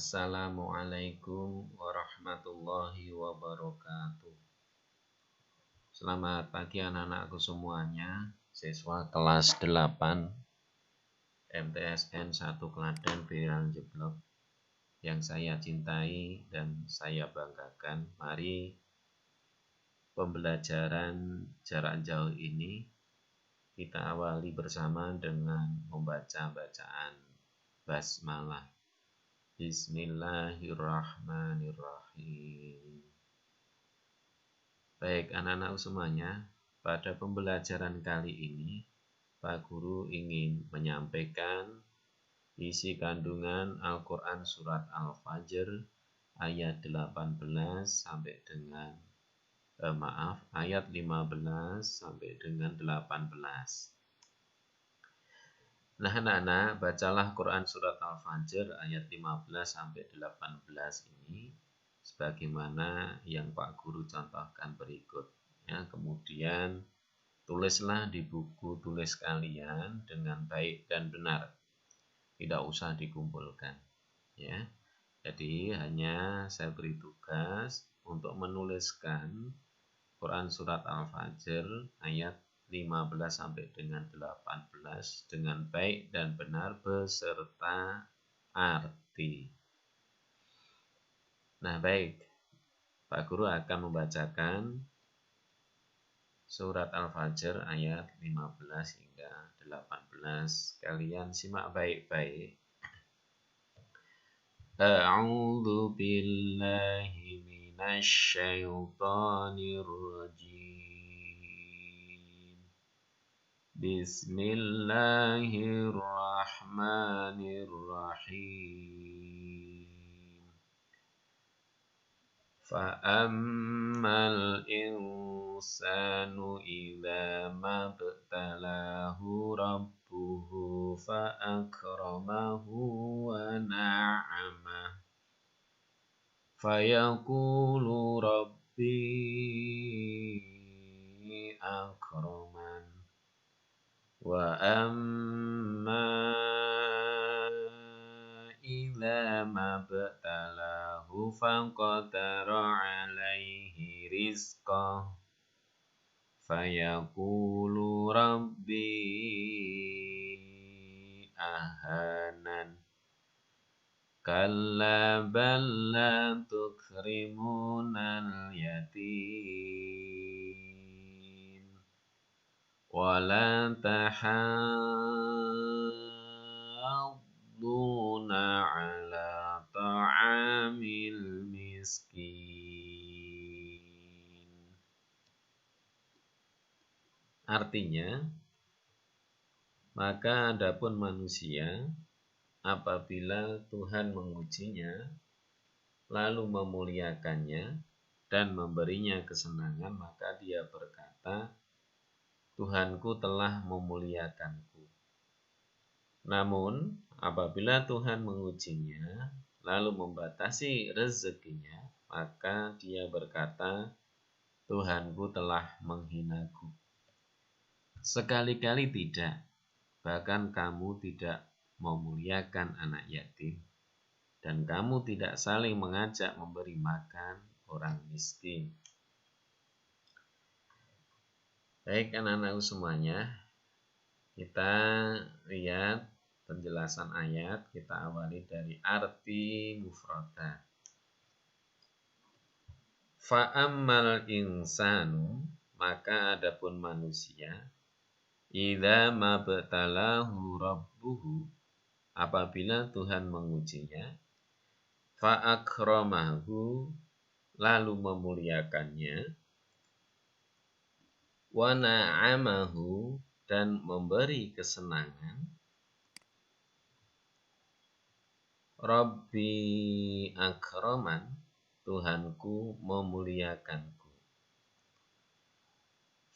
Assalamualaikum warahmatullahi wabarakatuh. Selamat pagi anak-anakku semuanya, siswa kelas 8 MTSN 1 Klaten Viral Jeblok yang saya cintai dan saya banggakan. Mari pembelajaran jarak jauh ini kita awali bersama dengan membaca bacaan basmalah. Bismillahirrahmanirrahim. Baik anak-anak semuanya, pada pembelajaran kali ini Pak Guru ingin menyampaikan isi kandungan Al-Quran Surat Al-Fajr ayat 18 sampai dengan ayat 15 sampai dengan 18. Nah anak-anak, bacalah Quran Surat Al-Fajr ayat 15 sampai 18 ini sebagaimana yang Pak Guru contohkan berikut. Ya, kemudian tulislah di buku tulis kalian dengan baik dan benar. Tidak usah dikumpulkan. Ya. Jadi hanya saya beri tugas untuk menuliskan Quran Surat Al-Fajr ayat 15 sampai dengan 18 dengan baik dan benar beserta arti. Nah baik, Pak Guru akan membacakan Surat Al-Fajr ayat 15 hingga 18. Kalian simak baik-baik. A'udzu billahi minasy syaithanir rajim. Bismillahirrahmanirrahim. Fa'ammal insanu idza mabtalahu rabbuhu fa'akramahu wa na'amah fayaqulu rabbi akraman. Wa amma idza mabtalahu faqadara alaihi rizqah fayaqulu rabbi ahanan. Kalla bal la tukrimunal yatim wala tahadduna ala ta'amil miskin. Artinya, maka adapun manusia apabila Tuhan mengujinya lalu memuliakannya dan memberinya kesenangan, maka dia berkata, Tuhanku telah memuliakanku. Namun, apabila Tuhan mengujinya, lalu membatasi rezekinya, maka dia berkata, Tuhanku telah menghinaku. Sekali-kali tidak, bahkan kamu tidak memuliakan anak yatim, dan kamu tidak saling mengajak memberi makan orang miskin. Baik anak-anakku semuanya, kita lihat penjelasan ayat. Kita awali dari arti mufradat. Fa'ammal insanu, maka adapun manusia, idza mabtalahu rabbuhu, apabila Tuhan mengujinya, fa'akramahu, lalu memuliakannya, wa na'amahu, dan memberi kesenangan, Rabbi akraman, Tuhanku memuliakanku.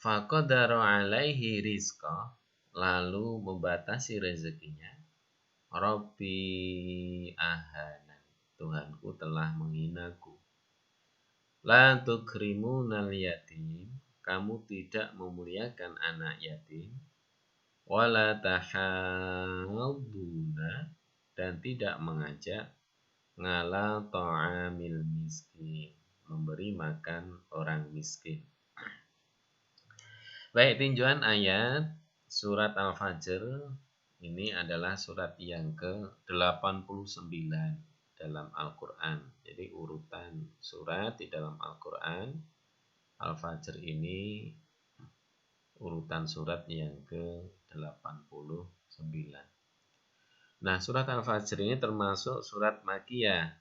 Faqadara alaihi rizqah, lalu membatasi rezekinya, Rabbi ahanan, Tuhanku telah menghinaku. La tukrimunal yatim, kamu tidak memuliakan anak yatim. Wala tahadduna, dan tidak mengajak ngala ta'amil miskin, memberi makan orang miskin. Baik, tinjauan ayat surat Al-Fajr ini adalah surat yang ke-89 dalam Al-Qur'an. Jadi urutan surat di dalam Al-Qur'an, Al-Fajr ini urutan surat yang ke-89. Nah, surat Al-Fajr ini termasuk surat Makkiyah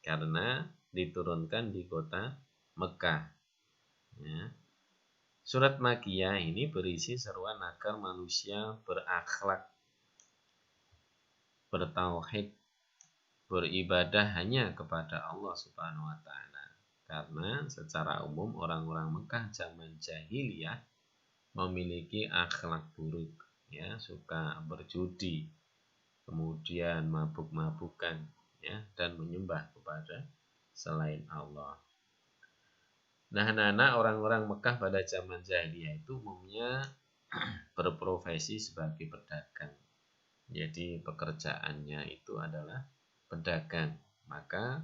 karena diturunkan di kota Mekah. Ya. Surat Makkiyah ini berisi seruan agar manusia berakhlak, bertauhid, beribadah hanya kepada Allah Subhanahu wa taala. Karena secara umum orang-orang Mekah zaman jahiliyah memiliki akhlak buruk, ya, suka berjudi, kemudian mabuk-mabukan, ya, dan menyembah kepada selain Allah. Nah, anak-anak orang-orang Mekah pada zaman jahiliyah itu umumnya berprofesi sebagai pedagang. Jadi pekerjaannya itu adalah pedagang. Maka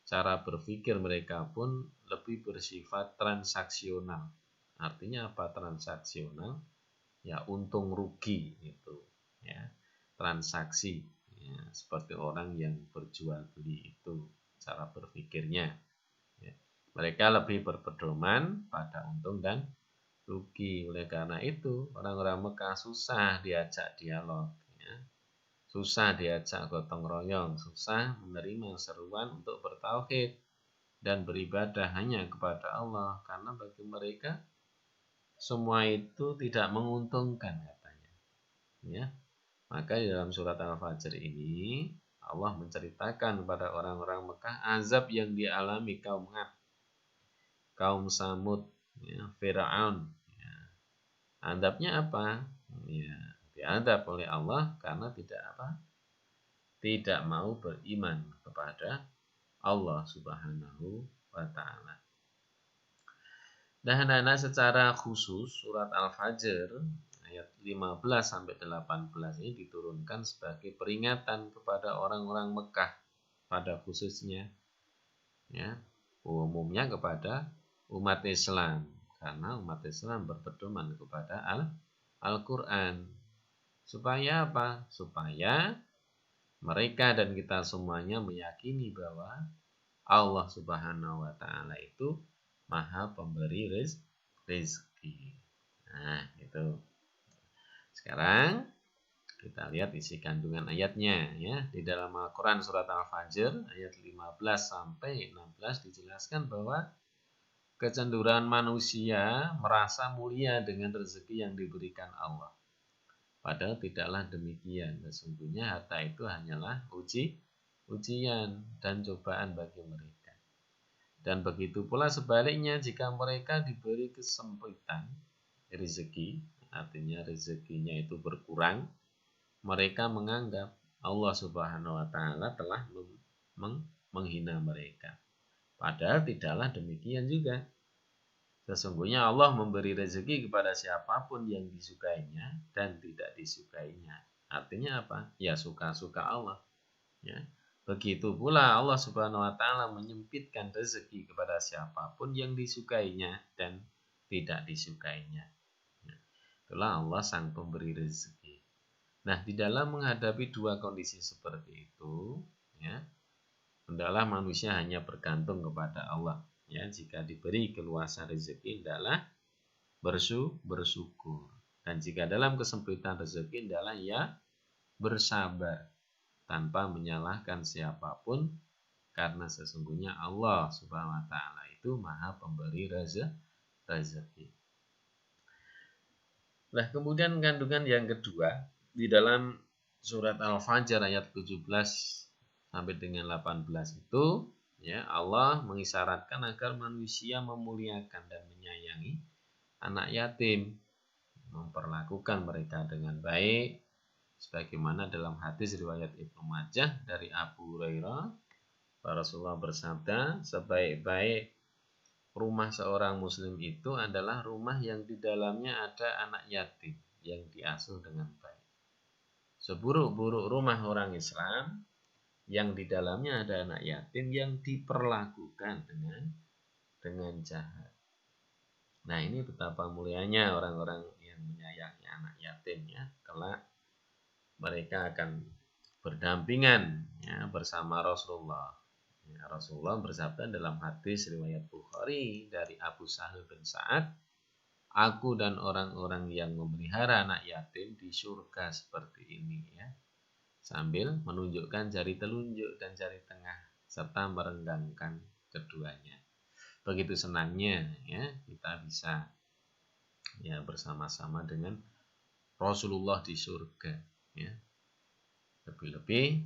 cara berpikir mereka pun lebih bersifat transaksional. Artinya apa transaksional? Ya, untung rugi itu, ya. Transaksi, ya, seperti orang yang berjual beli itu cara berpikirnya. Ya. Mereka lebih berpedoman pada untung dan rugi. Oleh karena itu, orang-orang Mekah susah diajak dialog, ya. Susah diajak gotong royong, susah menerima seruan untuk bertauhid dan beribadah hanya kepada Allah, karena bagi mereka semua itu tidak menguntungkan katanya. Ya. Maka di dalam surat Al-Fajr ini Allah menceritakan kepada orang-orang Mekah azab yang dialami kaum Ad, kaum Samud, ya, Fir'aun. Ya. Azabnya apa? Ya, diadab oleh Allah karena tidak mau beriman kepada Allah Subhanahu wa taala. Nah, anak-anak secara khusus surat Al-Fajr ayat 15 sampai 18 ini diturunkan sebagai peringatan kepada orang-orang Mekah pada khususnya, ya, umumnya kepada umat Islam karena umat Islam berpedoman kepada Al-Qur'an. Supaya apa? Supaya mereka dan kita semuanya meyakini bahwa Allah Subhanahu wa taala itu Maha pemberi rezeki. Nah, itu. Sekarang kita lihat isi kandungan ayatnya, ya. Di dalam Al-Qur'an surat Al-Fajr ayat 15 sampai 16 dijelaskan bahwa kecenderungan manusia merasa mulia dengan rezeki yang diberikan Allah. Padahal tidaklah demikian. Sesungguhnya harta itu hanyalah ujian dan cobaan bagi mereka. Dan begitu pula sebaliknya, jika mereka diberi kesempitan rezeki, artinya rezekinya itu berkurang, mereka menganggap Allah Subhanahu wa taala telah menghina mereka. Padahal tidaklah demikian juga. Sesungguhnya Allah memberi rezeki kepada siapapun yang disukainya dan tidak disukainya. Artinya apa? Ya suka-suka Allah. Ya. Begitu pula Allah Subhanahu wa taala menyempitkan rezeki kepada siapapun yang disukainya dan tidak disukainya. Itulah Allah sang pemberi rezeki. Nah, di dalam menghadapi dua kondisi seperti itu, ya, hendaklah manusia hanya bergantung kepada Allah. Ya, jika diberi keluasan rezeki, hendaklah bersyukur. Dan jika dalam kesempitan rezeki, hendaklah ia bersabar tanpa menyalahkan siapapun, karena sesungguhnya Allah Subhanahu wa taala itu Maha pemberi rezeki. Nah, kemudian kandungan yang kedua di dalam surat Al-Fajr ayat 17 sampai dengan 18 itu, ya, Allah mengisyaratkan agar manusia memuliakan dan menyayangi anak yatim, memperlakukan mereka dengan baik, sebagaimana dalam hadis riwayat Ibnu Majah dari Abu Hurairah, Rasulullah bersabda, sebaik-baik rumah seorang muslim itu adalah rumah yang di dalamnya ada anak yatim yang diasuh dengan baik. Seburuk-buruk rumah orang Islam yang di dalamnya ada anak yatim yang diperlakukan dengan jahat. Nah, ini betapa mulianya orang-orang yang menyayangi anak yatim ya. Kelak mereka akan berdampingan ya, bersama Rasulullah. Ya, Rasulullah bersabda dalam hadis riwayat Bukhari dari Abu Sahal bin Sa'ad, aku dan orang-orang yang memelihara anak yatim di surga seperti ini ya. Sambil menunjukkan jari telunjuk dan jari tengah serta merenggangkan keduanya. Begitu senangnya ya kita bisa ya bersama-sama dengan Rasulullah di surga ya. Lebih-lebih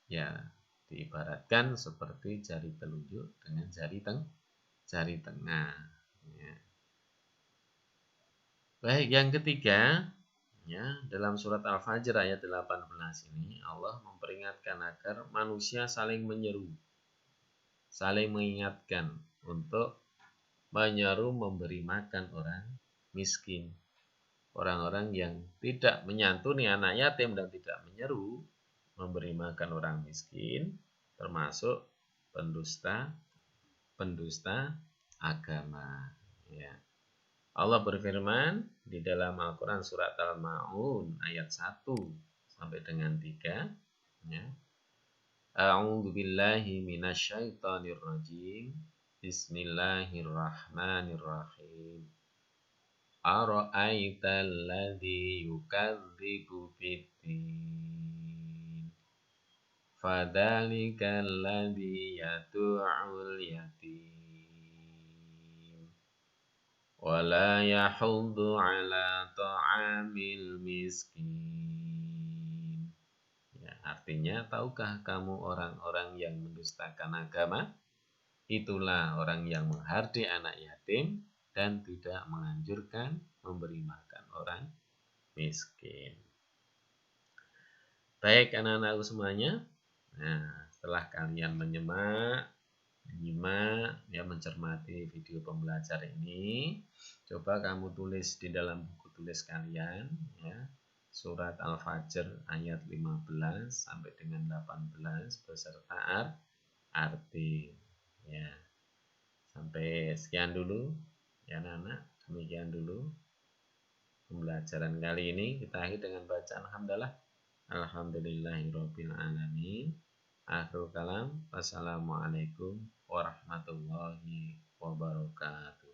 ya diibaratkan seperti jari telunjuk dengan jari tengah ya. Baik, yang ketiga ya, dalam surat Al-Fajr ayat 18 ini Allah memperingatkan agar manusia saling menyeru, saling mengingatkan untuk menyeru memberi makan orang miskin. Orang-orang yang tidak menyantuni anak yatim dan tidak menyeru memberi makan orang miskin termasuk pendusta agama ya. Allah berfirman di dalam Al-Quran surat Al-Ma'un ayat 1 sampai dengan 3 ya. A'udzu billahi minasyaitonir rajim. Bismillahirrahmanirrahim. Ara'aital ladzi yukadzibu biddin. Fadzalikal ladzi yad'ul yatim. Wala yahuddu ala ta'amil miskin. Ya, artinya, tahukah kamu orang-orang yang mendustakan agama? Itulah orang yang menghardik anak yatim dan tidak menganjurkan memberi makan orang miskin. Baik anak-anakku semuanya, nah setelah kalian menyimak, ya mencermati video pembelajar ini, coba kamu tulis di dalam buku tulis kalian ya, surat Al-Fajr ayat 15 sampai dengan 18 beserta arti ya. Sampai sekian dulu ya anak-anak, demikian dulu pembelajaran kali ini. Kita akhiri dengan bacaan hamdalah. Alhamdulillahirabbil alamin. Akhirul kalam. Wassalamualaikum warahmatullahi wabarakatuh.